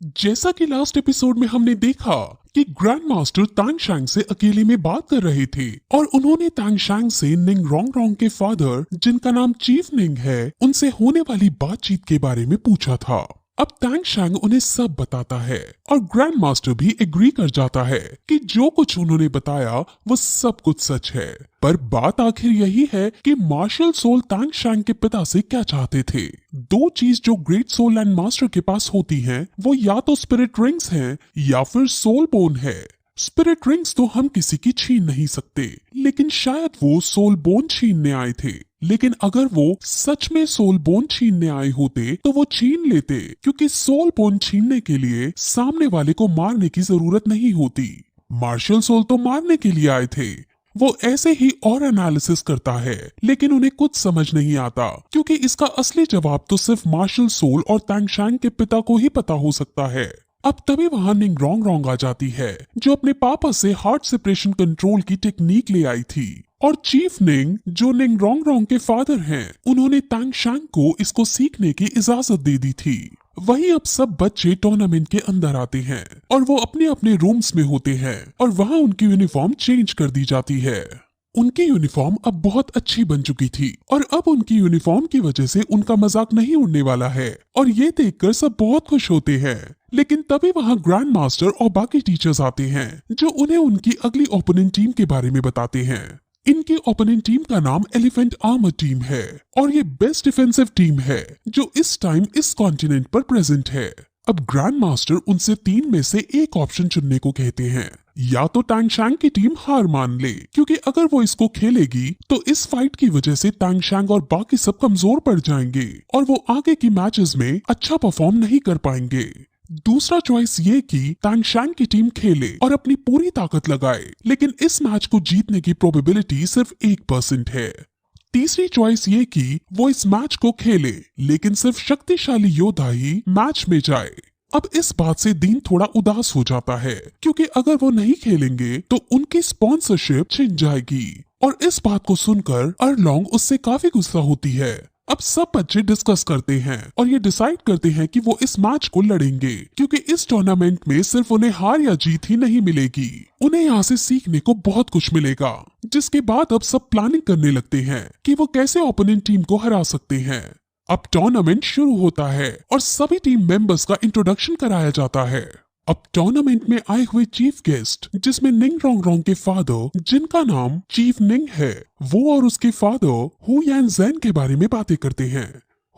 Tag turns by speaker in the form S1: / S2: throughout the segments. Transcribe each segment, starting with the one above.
S1: जैसा कि last episode में हमने देखा कि ग्रैंड मास्टर तांग शैंग से अकेले में बात कर रहे थे और उन्होंने तांग शैंग से निंग रोंग रोंग के फादर, जिनका नाम चीफ निंग है, उनसे होने वाली बातचीत के बारे में पूछा था। अब तांग शैंग उन्हें सब बताता है और ग्रैंड मास्टर भी एग्री कर जाता है कि जो कुछ उन्होंने बताया वो सब कुछ सच है। पर बात आखिर यही है कि मार्शल सोल तांग शैंग के पिता से क्या चाहते थे। दो चीज जो ग्रेट सोल लैंड मास्टर के पास होती हैं, वो या तो स्पिरिट रिंग्स हैं या फिर सोल बोन है। स्पिरिट रिंग्स तो हम किसी की छीन नहीं सकते, लेकिन शायद वो सोल बोन छीनने आए थे। लेकिन अगर वो सच में सोल बोन छीनने आए होते तो वो छीन लेते, क्योंकि सोल बोन छीनने के लिए सामने वाले को मारने की जरूरत नहीं होती। मार्शल सोल तो मारने के लिए आए थे। वो ऐसे ही और एनालिसिस करता है, लेकिन उन्हें कुछ समझ नहीं आता, क्योंकि इसका असली जवाब तो सिर्फ मार्शल सोल और तांग शैंग के पिता को ही पता हो सकता है। अब तभी वहां निंग रोंग रोंग आ जाती है, जो अपने पापा से हार्ट सेपरेशन कंट्रोल की टेक्निक ले आई थी। और चीफ निंग, जो निंग रोंग रोंग के फादर हैं, उन्होंने तांग शैंग को इसको सीखने की इजाजत दे दी थी। वहीं अब सब बच्चे टूर्नामेंट के अंदर आते हैं और वो अपने अपने रूम्स में होते हैं और वहां उनकी यूनिफॉर्म चेंज कर दी जाती है। उनकी यूनिफॉर्म अब बहुत अच्छी बन चुकी थी और अब उनकी यूनिफॉर्म की वजह से उनका मजाक नहीं उड़ने वाला है और ये देखकर सब बहुत खुश होते हैं। लेकिन तभी वहां ग्रैंड मास्टर और बाकी टीचर्स आते हैं, जो उन्हें उनकी अगली ओपोनेंट टीम के बारे में बताते हैं। इनकी ओपोनेंट टीम का नाम एलिफेंट आर्मर टीम है और ये बेस्ट डिफेंसिव टीम है जो इस टाइम इस कॉन्टिनेंट पर प्रेजेंट है। अब ग्रैंड मास्टर उनसे 3 में से एक ऑप्शन चुनने को कहते हैं। या तो तांग शैंग की टीम हार मान ले, क्योंकि अगर वो इसको खेलेगी तो इस फाइट की वजह से तांग शैंग और बाकी सब कमजोर पड़ जाएंगे और वो आगे की मैचेस में अच्छा परफॉर्म नहीं कर पाएंगे। दूसरा चॉइस ये कि तांग शैंग की टीम खेले और अपनी पूरी ताकत लगाए, लेकिन इस मैच को जीतने की प्रोबेबिलिटी सिर्फ 1% है। तीसरी चॉइस ये कि वो इस मैच को खेले, लेकिन सिर्फ शक्तिशाली योद्धा ही मैच में जाए। अब इस बात से दीन थोड़ा उदास हो जाता है, क्योंकि अगर वो नहीं खेलेंगे तो उनकी स्पॉन्सरशिप छिन जाएगी। और इस बात को सुनकर अरलोंग उससे काफी गुस्सा होती है। अब सब बच्चे डिस्कस करते हैं और ये डिसाइड करते हैं कि वो इस मैच को लड़ेंगे, क्योंकि इस टूर्नामेंट में सिर्फ उन्हें हार या जीत ही नहीं मिलेगी, उन्हें यहाँ से सीखने को बहुत कुछ मिलेगा। जिसके बाद अब सब प्लानिंग करने लगते हैं कि वो कैसे ओपोनेंट टीम को हरा सकते हैं। अब टूर्नामेंट शुरू होता है और सभी टीम मेंबर्स का इंट्रोडक्शन कराया जाता है। अब टूर्नामेंट में आए हुए चीफ गेस्ट, जिसमें निंग रोंग रोंग के फादर, जिनका नाम चीफ निंग है, वो और उसके फादर हु यान ज़ेन के बारे में बातें करते हैं।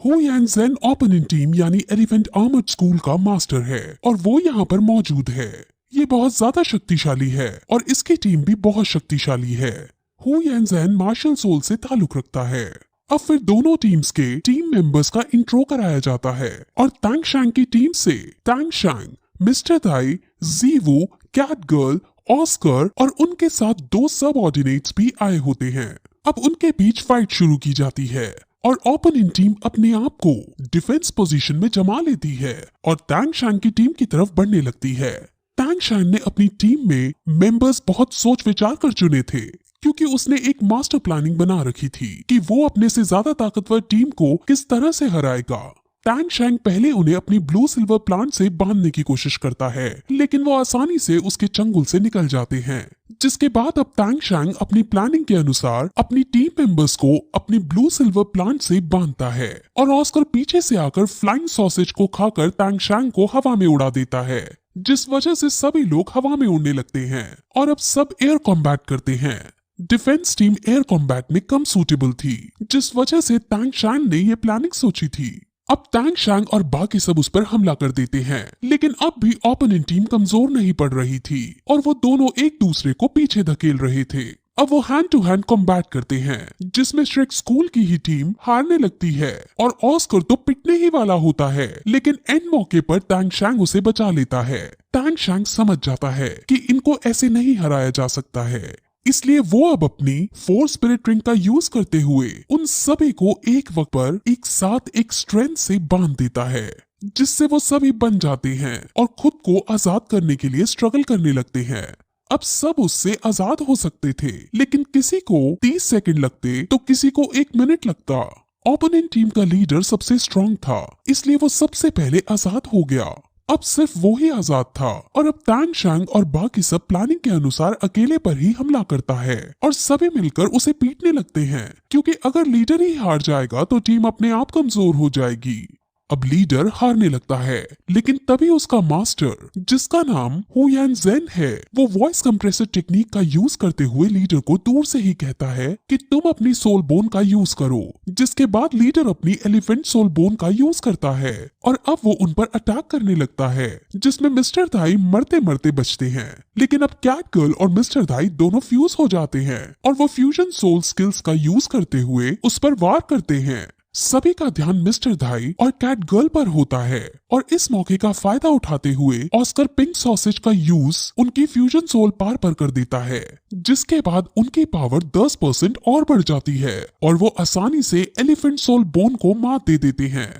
S1: हु यान ज़ेन ओपोनेंट टीम यानी एलिफेंट आर्मर्ड स्कूल का मास्टर है और वो यहाँ पर मौजूद है। ये बहुत ज्यादा शक्तिशाली है और इसकी टीम भी बहुत शक्तिशाली है। हु यान ज़ेन मार्शल सोल से ताल्लुक रखता है। अब फिर दोनों टीम्स के टीम मेंबर्स का इंट्रो कराया जाता है और तांग शैंग की टीम से तांग शैंग, मिस्टर दाई, जीवू, कैट गर्ल, ऑस्कर और उनके साथ 2 सबऑर्डिनेट्स भी आए होते हैं। अब उनके बीच फाइट शुरू की जाती है और ओपोनेंट टीम अपने आप को डिफेंस पोजीशन में जमा लेती है और तांग शैंग की टीम की तरफ बढ़ने लगती है। तांग शैंग ने अपनी टीम में मेंबर्स बहुत सोच विचार कर चुने थे, क्योंकि उसने एक मास्टर प्लानिंग बना रखी थी कि वो अपने से ज्यादा ताकतवर टीम को किस तरह से हराएगा। तांग शैंग पहले उन्हें अपनी ब्लू सिल्वर प्लांट से बांधने की कोशिश करता है, लेकिन वो आसानी से उसके चंगुल से निकल जाते हैं। जिसके बाद अब तांग शैंग अपनी प्लानिंग के अनुसार अपनी टीम मेंबर्स को अपनी ब्लू सिल्वर प्लांट से बांधता है और ऑस्कर पीछे से आकर फ्लाइंग सॉसेज को खाकर तांग शैंग को हवा में उड़ा देता है, जिस वजह से सभी लोग हवा में उड़ने लगते हैं और अब सब एयर कॉम्बैट करते हैं। डिफेंस टीम एयर कॉम्बैट में कम सूटेबल थी, जिस वजह से तांग शैंग ने ये प्लानिंग सोची थी। अब तांग शैंग और बाकी सब उस पर हमला कर देते हैं, लेकिन अब भी ओपोनेंट टीम कमजोर नहीं पड़ रही थी और वो दोनों एक दूसरे को पीछे धकेल रहे थे। अब वो हैंड टू हैंड कॉम्बैट करते हैं, जिसमें श्रेक स्कूल की ही टीम हारने लगती है और ऑस्कर तो पिटने ही वाला होता है, लेकिन एंड मौके पर तांग शैंग उसे बचा लेता है। तांग शैंग समझ जाता है कि इनको ऐसे नहीं हराया जा सकता है, इसलिए वो अब अपनी 4 स्पिरिट रिंग का यूज करते हुए उन सभी को एक वक्त पर एक साथ एक स्ट्रेंथ से बांध देता है, जिससे वो सभी बन जाते हैं और खुद को आजाद करने के लिए स्ट्रगल करने लगते हैं। अब सब उससे आजाद हो सकते थे, लेकिन किसी को 30 सेकंड लगते तो किसी को 1 मिनट लगता। ओपोनेंट टीम का लीडर सबसे स्ट्रांग था, इसलिए वो सबसे पहले आजाद हो गया। अब सिर्फ वो ही आजाद था और अब तांग शैंग और बाकी सब प्लानिंग के अनुसार अकेले पर ही हमला करता है और सभी मिलकर उसे पीटने लगते हैं, क्योंकि अगर लीडर ही हार जाएगा तो टीम अपने आप कमजोर हो जाएगी। अब लीडर हारने लगता है, लेकिन तभी उसका मास्टर, जिसका नाम हुयान जेन है, वो वॉइस कंप्रेसर टेक्निक का यूज करते हुए लीडर को दूर से ही कहता है कि तुम अपनी सोल बोन का यूज करो, जिसके बाद लीडर अपनी एलिफेंट सोल बोन का यूज करता है और अब वो उन पर अटैक करने लगता है, जिसमें मिस्टर दाई मरते मरते बचते हैं। लेकिन अब कैट गर्ल और मिस्टर दाई दोनों फ्यूज हो जाते हैं और वो फ्यूजन सोल स्किल्स का यूज करते हुए उस पर वार करते हैं। सभी का ध्यान मिस्टर दाई और कैट गर्ल पर होता है और इस मौके का फायदा उठाते हुए ऑस्कर पिंक सॉसेज का यूज उनकी फ्यूजन सोल पार पर कर देता है, जिसके बाद उनकी पावर 10% और बढ़ जाती है और वो आसानी से एलिफेंट सोल बोन को मात दे देते हैं।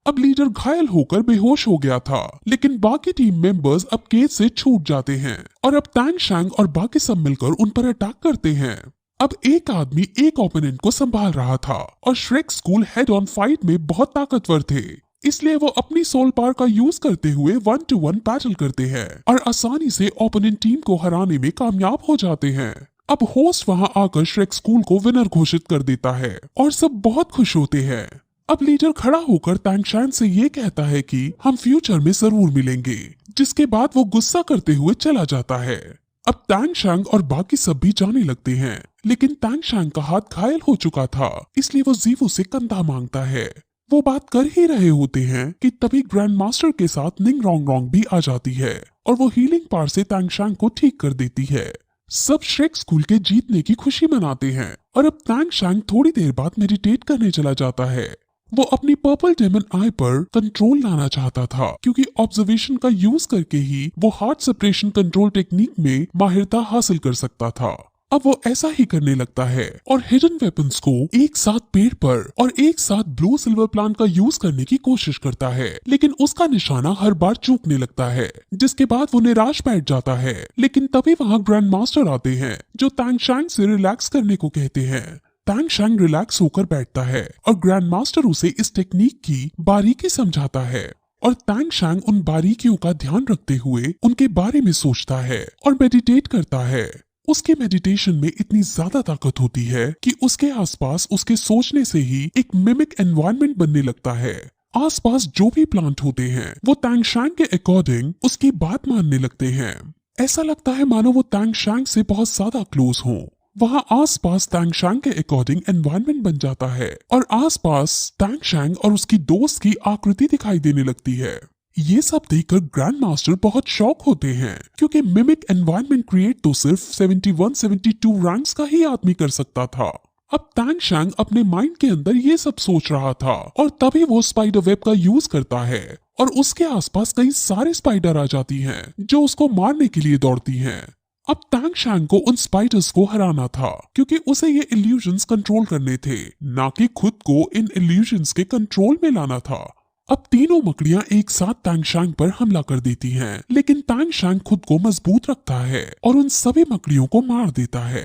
S1: अब लीडर घायल होकर बेहोश हो गया था, लेकिन बाकी टीम मेंबर्स अब केज से छूट जाते हैं और अब तांग शैंग और बाकी सब मिलकर उन पर अटैक करते हैं। अब एक आदमी एक ओपोनेंट को संभाल रहा था और Shrek school head on fight में बहुत ताकतवर थे, इसलिए वो अपनी सोल पावर का यूज करते हुए 1-to-1 बैटल करते हैं और आसानी से ओपोनेंट टीम को हराने में कामयाब हो जाते हैं। अब होस्ट वहां आकर श्रेक स्कूल को विनर घोषित कर देता है और सब बहुत खुश होते हैं। अब लीडर खड़ा होकर तांग शैंग से ये कहता है कि हम फ्यूचर में जरूर मिलेंगे, जिसके बाद वो गुस्सा करते हुए चला जाता है। अब तांग शैंग और बाकी सब भी जाने लगते हैं, लेकिन तांग शैंग का हाथ घायल हो चुका था, इसलिए वो जीवू से कंधा मांगता है। वो बात कर ही रहे होते हैं कि तभी ग्रैंड मास्टर के साथ निंग रोंग रोंग भी आ जाती है और वो हीलिंग पावर से तांग शैंग को ठीक कर देती है। सब श्रेक स्कूल के जीतने की खुशी मनाते हैं और अब तांग शैंग थोड़ी देर बाद मेडिटेट करने चला जाता है। वो अपनी पर्पल डेमन आई पर कंट्रोल लाना चाहता था, क्योंकि ऑब्जर्वेशन का यूज करके ही वो हार्ट सेपरेशन कंट्रोल टेक्निक में माहिरता हासिल कर सकता था। अब वो ऐसा ही करने लगता है और हिडन वेपन्स को एक साथ पेड़ पर और एक साथ ब्लू सिल्वर प्लांट का यूज करने की कोशिश करता है, लेकिन उसका निशाना हर बार चूकने लगता है, जिसके बाद वो निराश बैठ जाता है। लेकिन तभी वहाँ ग्रैंड मास्टर आते हैं जो तांग शैंग से रिलैक्स करने को कहते हैं। तांग शैंग रिलैक्स होकर बैठता है और ग्रैंड मास्टर उसे इस टेक्निक की बारीकी समझाता है और तांग शैंग उन बारीकियों का ध्यान रखते हुए उनके बारे में सोचता है और मेडिटेट करता है। उसके मेडिटेशन में इतनी ज्यादा ताकत होती है कि उसके आसपास उसके सोचने से ही एक मिमिक एनवायरनमेंट बनने लगता है। आसपास जो भी प्लांट होते हैं वो तांग शैंग के अकॉर्डिंग उसकी बात मानने लगते हैं। ऐसा लगता है मानो वो तांग शैंग से बहुत ज्यादा क्लोज हों। वहाँ आसपास तांग शैंग के अकॉर्डिंग एनवायरनमेंट बन जाता है और आसपास तांग शैंग और उसकी दोस्त की आकृति दिखाई देने लगती है। ये सब देखकर ग्रैंड मास्टर बहुत शॉक होते हैं, क्योंकि मिमिक एनवायरनमेंट क्रिएट तो सिर्फ 71-72 रैंक्स का ही आदमी कर सकता था। अब तांग शैंग अपने माइंड के अंदर ये सब सोच रहा था और तभी वो स्पाइडर वेब का यूज करता है और उसके आसपास कई सारे स्पाइडर आ जाती हैं जो उसको मारने के लिए दौड़ती हैं। अब तांग शैंग को उन स्पाइडर्स को हराना था, क्योंकि उसे ये इल्यूजन्स कंट्रोल करने थे, ना कि खुद को इन इल्यूजन्स के कंट्रोल में लाना था। अब तीनों मकड़ियां एक साथ तांग शैंग पर हमला कर देती हैं, लेकिन तांग शैंग खुद को मजबूत रखता है और उन सभी मकड़ियों को मार देता है।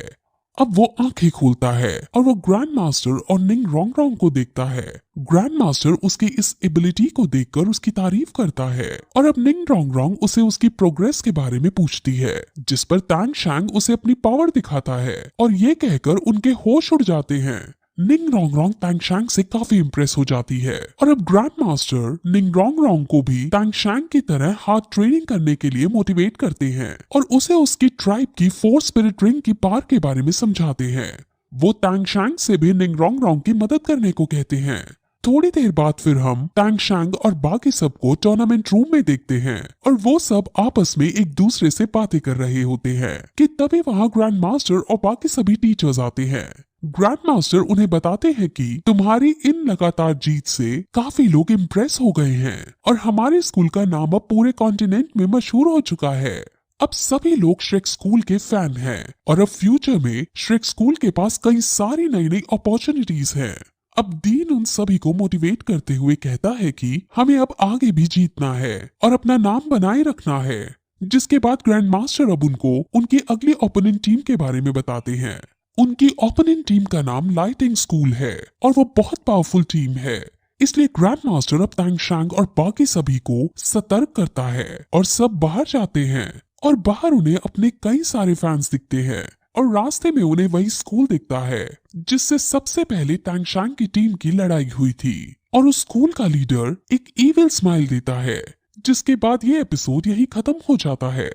S1: अब वो आंखें खोलता है और वो ग्रैंड मास्टर और निंग रोंग रोंग को देखता है। ग्रैंड मास्टर उसकी इस एबिलिटी को देखकर उसकी तारीफ करता है और अब निंग रोंग रोंग उसे उसकी प्रोग्रेस के बारे में पूछती है, जिस पर तांग शैंग उसे अपनी पावर दिखाता है और ये कहकर उनके होश उड़ जाते हैं। निंग रोंग रोंग तांग शैंग से काफी इम्प्रेस हो जाती है और अब ग्रैंड मास्टर निंग रोंग रोंग को भी तांग शैंग की तरह हार्ड ट्रेनिंग करने के लिए मोटिवेट करते हैं और उसे उसकी ट्राइब की 4 स्पिरिट रिंग की पावर के बारे में समझाते हैं। वो तांग शैंग से भी निंग रोंग रोंग की मदद करने को कहते हैं। थोड़ी देर बाद फिर हम तांग शैंग और बाकी सबको टूर्नामेंट रूम में देखते हैं और वो सब आपस में एक दूसरे से बातें कर रहे होते हैं कि तभी वहाँ ग्रैंड मास्टर और बाकी सभी टीचर्स आते हैं। ग्रैंड मास्टर उन्हें बताते हैं कि तुम्हारी इन लगातार जीत से काफी लोग इम्प्रेस हो गए हैं और हमारे स्कूल का नाम अब पूरे कॉन्टिनेंट में मशहूर हो चुका है। अब सभी लोग श्रेक स्कूल के फैन हैं और अब फ्यूचर में श्रेक स्कूल के पास कई सारी नई नई अपॉर्चुनिटीज हैं। अब डीन उन सभी को मोटिवेट करते हुए कहता है कि हमें अब आगे भी जीतना है और अपना नाम बनाए रखना है, जिसके बाद ग्रैंड मास्टर अब उनको उनकी अगली ओपोनेंट टीम के बारे में बताते हैं। उनकी ओपोनेंट टीम का नाम लाइटिंग स्कूल है और वो बहुत पावरफुल टीम है। इसलिए ग्रैंड मास्टर अब तांग शैंग और बाकी सभी को सतर्क करता है और सब बाहर जाते हैं और बाहर उन्हें अपने कई सारे फैंस दिखते हैं और रास्ते में उन्हें वही स्कूल दिखता है जिससे सबसे पहले तांग शैंग की टीम की लड़ाई हुई थी और उस स्कूल का लीडर एक इविल स्माइल देता है, जिसके बाद ये एपिसोड यही खत्म हो जाता है।